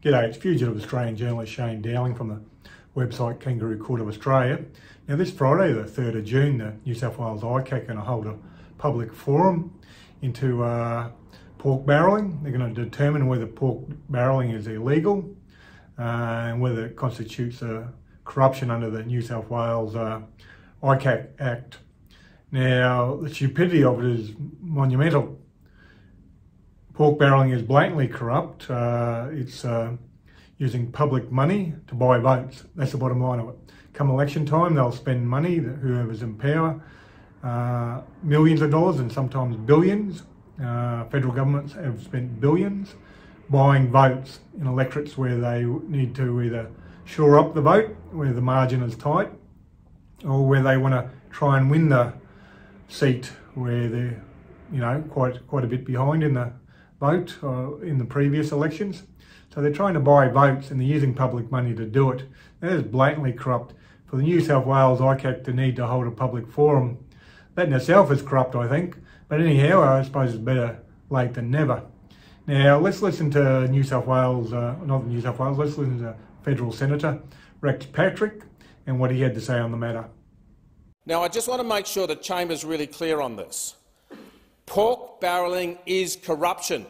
G'day, it's fugitive Australian journalist Shane Dowling from the website Kangaroo Court of Australia. Now this Friday, the 3rd of June, the New South Wales ICAC are going to hold a public forum into pork barrelling. They're going to determine whether pork barrelling is illegal and whether it constitutes corruption under the New South Wales ICAC Act. Now, the stupidity of it is monumental. Pork barrelling is blatantly corrupt. It's using public money to buy votes. That's the bottom line of it. Come election time, they'll spend money, whoever's in power, millions of dollars and sometimes billions. Federal governments have spent billions buying votes in electorates where they need to either shore up the vote, where the margin is tight, or where they want to try and win the seat where they're, quite a bit behind in the vote in the previous elections. So they're trying to buy votes and they're using public money to do it. That is blatantly corrupt. For the New South Wales ICAC to need to hold a public forum, that in itself is corrupt, I think. But anyhow, I suppose it's better late than never. Now let's listen to New South Wales, not New South Wales, let's listen to Federal Senator Rex Patrick and what he had to say on the matter. Now I just want to make sure the Chamber's really clear on this. Pork barrelling is corruption.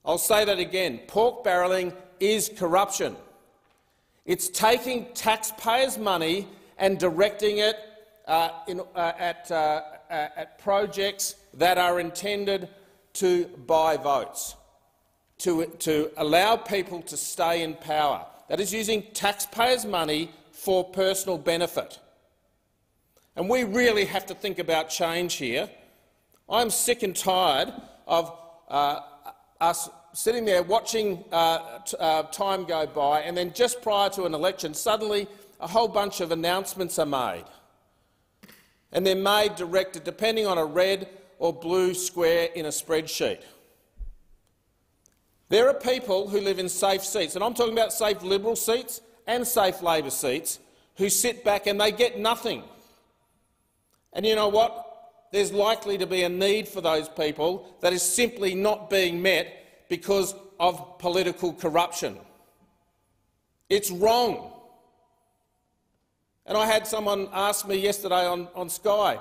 I'll say that again. Pork barrelling is corruption. It's taking taxpayers' money and directing it at projects that are intended to buy votes, to allow people to stay in power. That is using taxpayers' money for personal benefit. And we really have to think about change here. I'm sick and tired of us sitting there watching time go by, and then just prior to an election, suddenly a whole bunch of announcements are made. And they're made directed depending on a red or blue square in a spreadsheet. There are people who live in safe seats, and I'm talking about safe Liberal seats and safe Labor seats, who sit back and they get nothing. And you know what? There's likely to be a need for those people that is simply not being met because of political corruption. It's wrong. And I had someone ask me yesterday on Sky,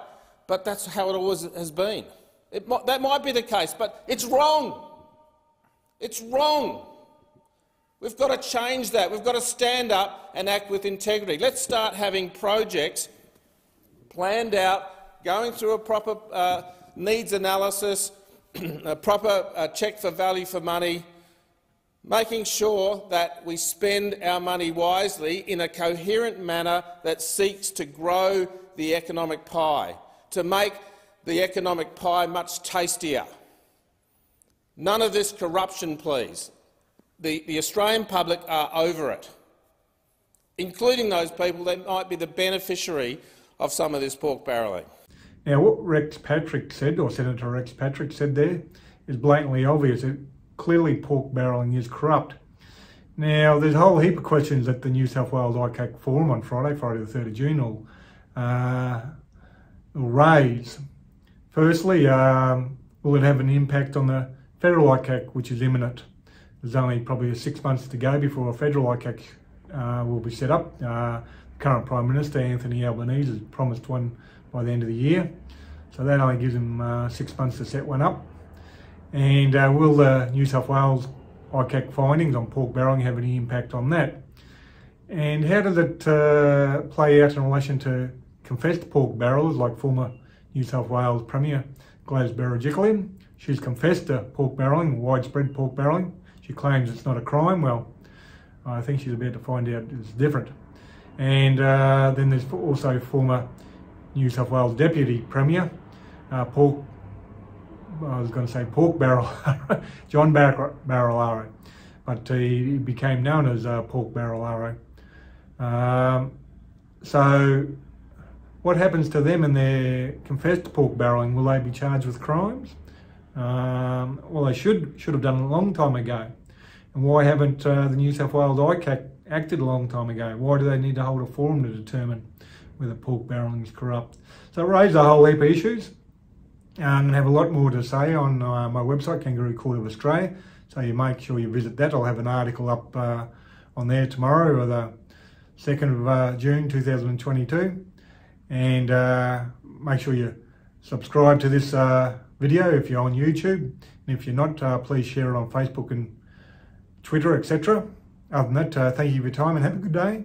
but that's how it always has been. That might be the case, but it's wrong. It's wrong. We've got to change that. We've got to stand up and act with integrity. Let's start having projects planned out, going through a proper needs analysis, a proper check for value for money, making sure that we spend our money wisely in a coherent manner that seeks to grow the economic pie, to make the economic pie much tastier. None of this corruption, please. The Australian public are over it, including those people that might be the beneficiary of some of this pork barrelling. Now what Rex Patrick said, or Senator Rex Patrick said there, is blatantly obvious. Clearly pork barrelling is corrupt. Now there's a whole heap of questions at the New South Wales ICAC forum on Friday the 3rd of June will raise. Firstly, will it have an impact on the federal ICAC, which is imminent? There's only probably 6 months to go before a federal ICAC will be set up. Current Prime Minister Anthony Albanese has promised one by the end of the year, so that only gives him 6 months to set one up. And will the New South Wales ICAC findings on pork barrelling have any impact on that? And how does it play out in relation to confessed pork barrelers like former New South Wales Premier Gladys Berejiklian? She's confessed to pork barrelling, widespread pork barrelling. She claims it's not a crime. Well, I think she's about to find out it's different. And then there's also former New South Wales Deputy Premier, pork barrel, John Barilaro, but he became known as Pork Barilaro. So what happens to them in their confessed pork barrelling? Will they be charged with crimes? Well, they should have done it a long time ago. And why haven't the New South Wales ICAC acted a long time ago? Why do they need to hold a forum to determine whether pork barrelling is corrupt? So it raises a whole heap of issues. I'm going to have a lot more to say on my website, Kangaroo Court of Australia. So you make sure you visit that. I'll have an article up on there tomorrow, or the 2nd of June 2022. And make sure you subscribe to this video if you're on YouTube. And if you're not, please share it on Facebook and Twitter, etc. Other than that, thank you for your time and have a good day.